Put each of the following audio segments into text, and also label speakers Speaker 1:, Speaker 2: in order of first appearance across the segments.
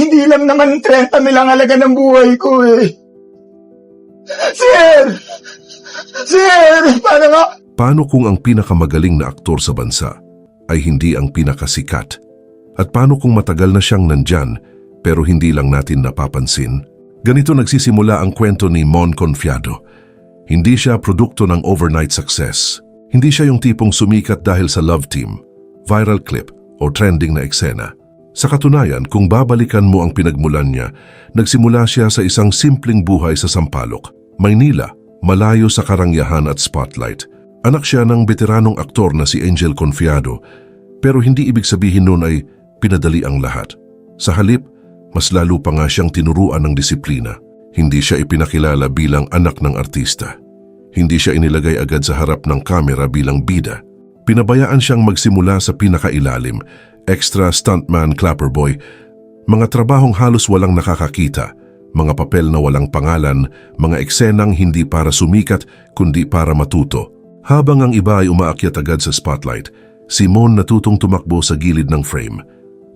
Speaker 1: Hindi lang naman 30 ang halaga ng buhay ko eh. Sir! Sir! Paano nga?
Speaker 2: Paano kung ang pinakamagaling na aktor sa bansa ay hindi ang pinakasikat? At paano kung matagal na siyang nandyan pero hindi lang natin napapansin? Ganito nagsisimula ang kwento ni Mon Confiado. Hindi siya produkto ng overnight success. Hindi siya yung tipong sumikat dahil sa love team, viral clip o trending na eksena. Sa katunayan, kung babalikan mo ang pinagmulan niya, nagsimula siya sa isang simpleng buhay sa Sampaloc, Maynila, malayo sa karangyaan at spotlight. Anak siya ng veteranong aktor na si Angel Confiado, pero hindi ibig sabihin nun ay pinadali ang lahat. Sa halip, mas lalo pa nga siyang tinuruan ng disiplina. Hindi siya ipinakilala bilang anak ng artista. Hindi siya inilagay agad sa harap ng kamera bilang bida. Pinabayaan siyang magsimula sa pinakailalim, extra, stuntman, clapper boy, mga trabahong halos walang nakakakita, mga papel na walang pangalan, mga eksenang hindi para sumikat kundi para matuto. Habang ang iba ay umaakyat agad sa spotlight, si Mon natutong tumakbo sa gilid ng frame,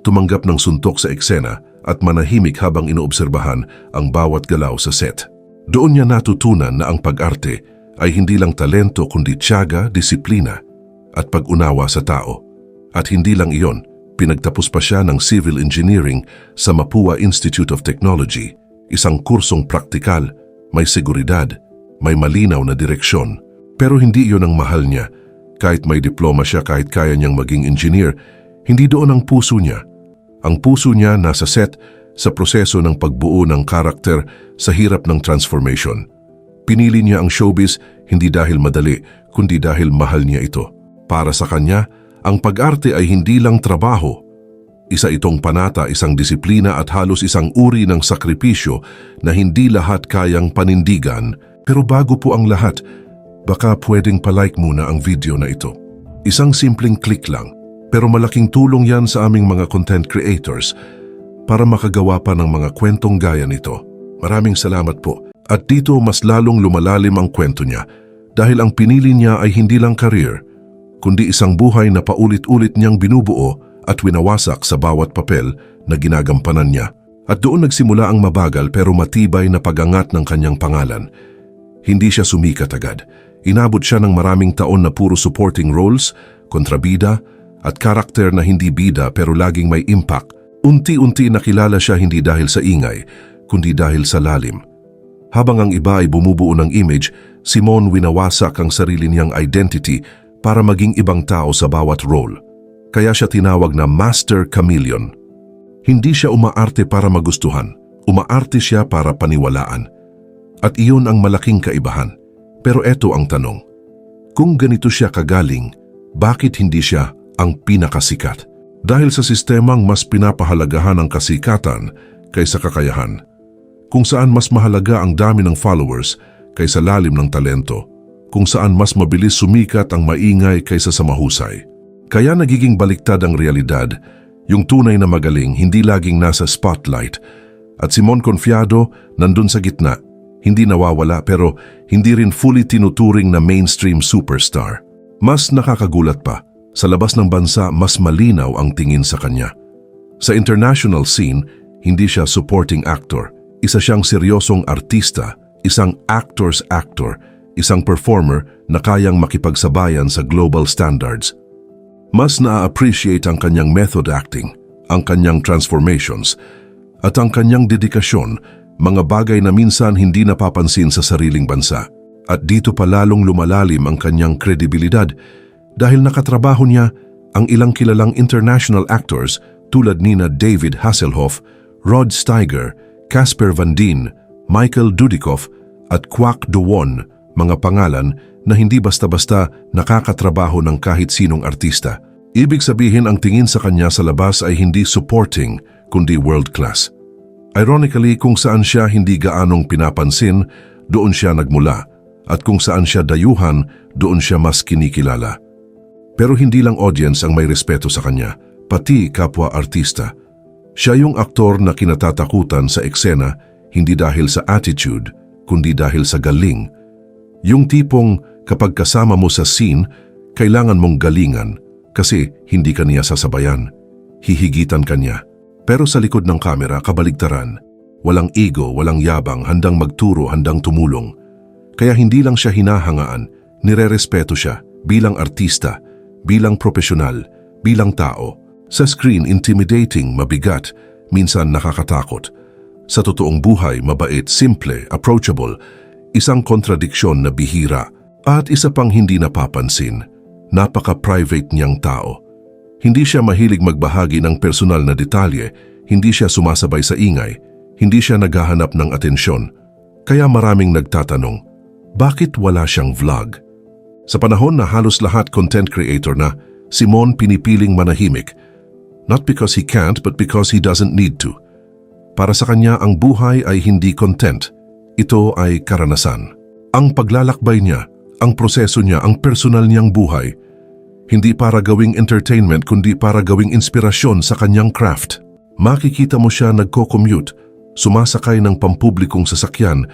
Speaker 2: tumanggap ng suntok sa eksena at manahimik habang inoobserbahan ang bawat galaw sa set. Doon niya natutunan na ang pag-arte ay hindi lang talento kundi tiyaga, disiplina at pag-unawa sa tao. At hindi lang iyon, pinagtapos pa siya ng Civil Engineering sa Mapua Institute of Technology, isang kursong praktikal, may seguridad, may malinaw na direksyon. Pero hindi iyon ang mahal niya. Kahit may diploma siya, kahit kaya niyang maging engineer, hindi doon ang puso niya. Ang puso niya nasa set, sa proseso ng pagbuo ng karakter, sa hirap ng transformation. Pinili niya ang showbiz hindi dahil madali, kundi dahil mahal niya ito. Para sa kanya, ang pag-arte ay hindi lang trabaho. Isa itong panata, isang disiplina at halos isang uri ng sakripisyo na hindi lahat kayang panindigan. Pero bago po ang lahat, baka pwedeng palike muna ang video na ito. Isang simpleng click lang, pero malaking tulong yan sa aming mga content creators para makagawa pa ng mga kwentong gaya nito. Maraming salamat po. At dito mas lalong lumalalim ang kwento niya dahil ang pinili niya ay hindi lang career, kundi isang buhay na paulit-ulit niyang binubuo at winawasak sa bawat papel na ginagampanan niya. At doon nagsimula ang mabagal pero matibay na pagangat ng kanyang pangalan. Hindi siya sumikat agad. Inabot siya ng maraming taon na puro supporting roles, kontrabida, at karakter na hindi bida pero laging may impact. Unti-unti nakilala siya hindi dahil sa ingay, kundi dahil sa lalim. Habang ang iba ay bumubuo ng image, si Mon winawasak ang sarili niyang identity para maging ibang tao sa bawat role. Kaya siya tinawag na Master Chameleon. Hindi siya umaarte para magustuhan, umaarte siya para paniwalaan. At iyon ang malaking kaibahan. Pero eto ang tanong, kung ganito siya kagaling, bakit hindi siya ang pinakasikat? Dahil sa sistemang mas pinapahalagahan ang kasikatan kaysa kakayahan. Kung saan mas mahalaga ang dami ng followers kaysa lalim ng talento. Kung saan mas mabilis sumikat ang maingay kaysa sa mahusay. Kaya nagiging baliktad ang realidad, yung tunay na magaling hindi laging nasa spotlight. At si Mon Confiado nandun sa gitna, hindi nawawala pero hindi rin fully tinuturing na mainstream superstar. Mas nakakagulat pa, sa labas ng bansa mas malinaw ang tingin sa kanya. Sa international scene, hindi siya supporting actor. Isa siyang seryosong artista, isang actor's actor, isang performer na kayang makipagsabayan sa global standards. Mas na-appreciate ang kanyang method acting, ang kanyang transformations, at ang kanyang dedikasyon, mga bagay na minsan hindi napapansin sa sariling bansa. At dito pa lalong lumalalim ang kanyang kredibilidad dahil nakatrabaho niya ang ilang kilalang international actors tulad nina David Hasselhoff, Rod Steiger, Casper Van Dien, Michael Dudikoff at Kwak Do-won, mga pangalan na hindi basta-basta nakakatrabaho ng kahit sinong artista. Ibig sabihin ang tingin sa kanya sa labas ay hindi supporting, kundi world-class. Ironically, kung saan siya hindi gaanong pinapansin, doon siya nagmula. At kung saan siya dayuhan, doon siya mas kinikilala. Pero hindi lang audience ang may respeto sa kanya, pati kapwa-artista. Siya yung aktor na kinatatakutan sa eksena hindi dahil sa attitude, kundi dahil sa galing. Yung tipong kapag kasama mo sa scene, kailangan mong galingan kasi hindi ka niya sasabayan. Hihigitan ka niya. Pero sa likod ng kamera, kabaligtaran. Walang ego, walang yabang, handang magturo, handang tumulong. Kaya hindi lang siya hinahangaan, nirerespeto siya bilang artista, bilang profesional, bilang tao. Sa screen, intimidating, mabigat, minsan nakakatakot. Sa totoong buhay, mabait, simple, approachable, isang kontradiksyon na bihira. At isa pang hindi napapansin, napaka-private niyang tao. Hindi siya mahilig magbahagi ng personal na detalye, hindi siya sumasabay sa ingay, hindi siya naghahanap ng atensyon. Kaya maraming nagtatanong, bakit wala siyang vlog? Sa panahon na halos lahat content creator na, si Mon pinipiling manahimik. Not because he can't, but because he doesn't need to. Para sa kanya, ang buhay ay hindi content. Ito ay karanasan. Ang paglalakbay niya, ang proseso niya, ang personal niyang buhay, hindi para gawing entertainment kundi para gawing inspirasyon sa kanyang craft. Makikita mo siya nagko-commute, sumasakay ng pampublikong sasakyan,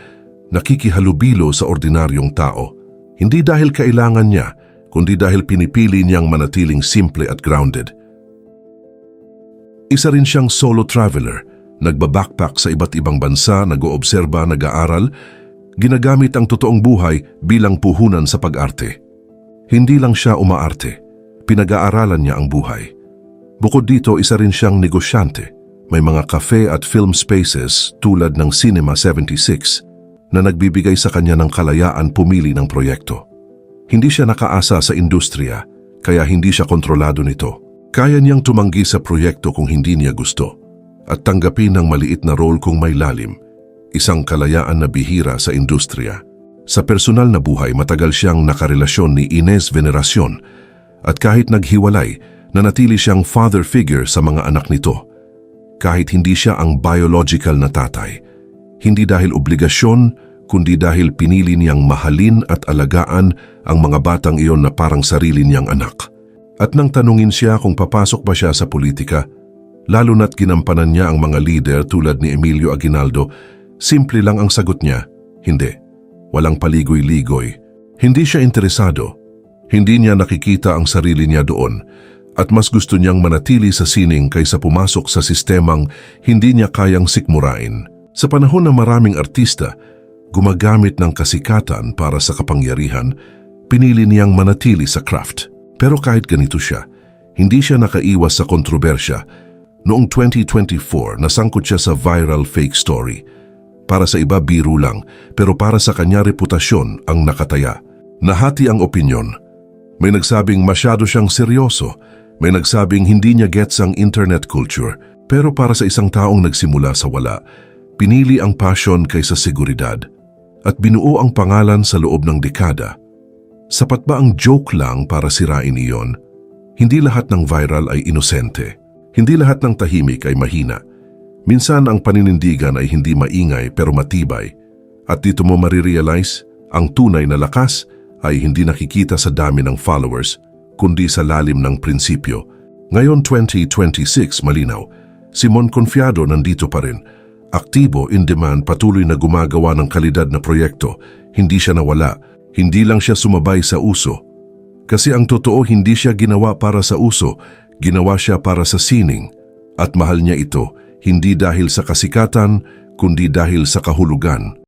Speaker 2: nakikihalubilo sa ordinaryong tao. Hindi dahil kailangan niya, kundi dahil pinipili niyang manatiling simple at grounded. Isa rin siyang solo traveler, nagbabackpack sa iba't ibang bansa, nag-oobserba, nag-aaral, ginagamit ang totoong buhay bilang puhunan sa pag-arte. Hindi lang siya umaarte, pinag-aaralan niya ang buhay. Bukod dito, isa rin siyang negosyante. May mga cafe at film spaces tulad ng Cinema 76 na nagbibigay sa kanya ng kalayaan pumili ng proyekto. Hindi siya nakaasa sa industriya, kaya hindi siya kontrolado nito. Kaya niyang tumanggi sa proyekto kung hindi niya gusto at tanggapin ng maliit na role kung may lalim, isang kalayaan na bihira sa industriya. Sa personal na buhay, matagal siyang nakarelasyon ni Ines Veneracion at kahit naghiwalay, nanatili siyang father figure sa mga anak nito. Kahit hindi siya ang biological na tatay, hindi dahil obligasyon, kundi dahil pinili niyang mahalin at alagaan ang mga batang iyon na parang sarili niyang anak. At nang tanungin siya kung papasok ba siya sa politika, lalo na't ginampanan niya ang mga leader tulad ni Emilio Aguinaldo, simple lang ang sagot niya, hindi. Walang paligoy-ligoy. Hindi siya interesado. Hindi niya nakikita ang sarili niya doon at mas gusto niyang manatili sa sining kaysa pumasok sa sistemang hindi niya kayang sikmurain. Sa panahon na maraming artista gumagamit ng kasikatan para sa kapangyarihan, pinili niyang manatili sa craft. Pero kahit ganito siya, hindi siya nakaiwas sa kontrobersya. Noong 2024, nasangkot siya sa viral fake story. Para sa iba, biro lang, pero para sa kanya reputasyon ang nakataya. Nahati ang opinyon. May nagsabing masyado siyang seryoso, may nagsabing hindi niya gets ang internet culture, pero para sa isang taong nagsimula sa wala, pinili ang passion kaysa seguridad at binuo ang pangalan sa loob ng dekada. Sapat ba ang joke lang para sirain iyon? Hindi lahat ng viral ay inosente. Hindi lahat ng tahimik ay mahina. Minsan ang paninindigan ay hindi maingay pero matibay. At dito mo marirealize, ang tunay na lakas ay hindi nakikita sa dami ng followers, kundi sa lalim ng prinsipyo. Ngayon 2026, malinaw, si Mon Confiado nandito pa rin. Aktibo, in demand, patuloy na gumagawa ng kalidad na proyekto. Hindi siya nawala, hindi lang siya sumabay sa uso. Kasi ang totoo, hindi siya ginawa para sa uso, ginawa siya para sa sining. At mahal niya ito, hindi dahil sa kasikatan, kundi dahil sa kahulugan.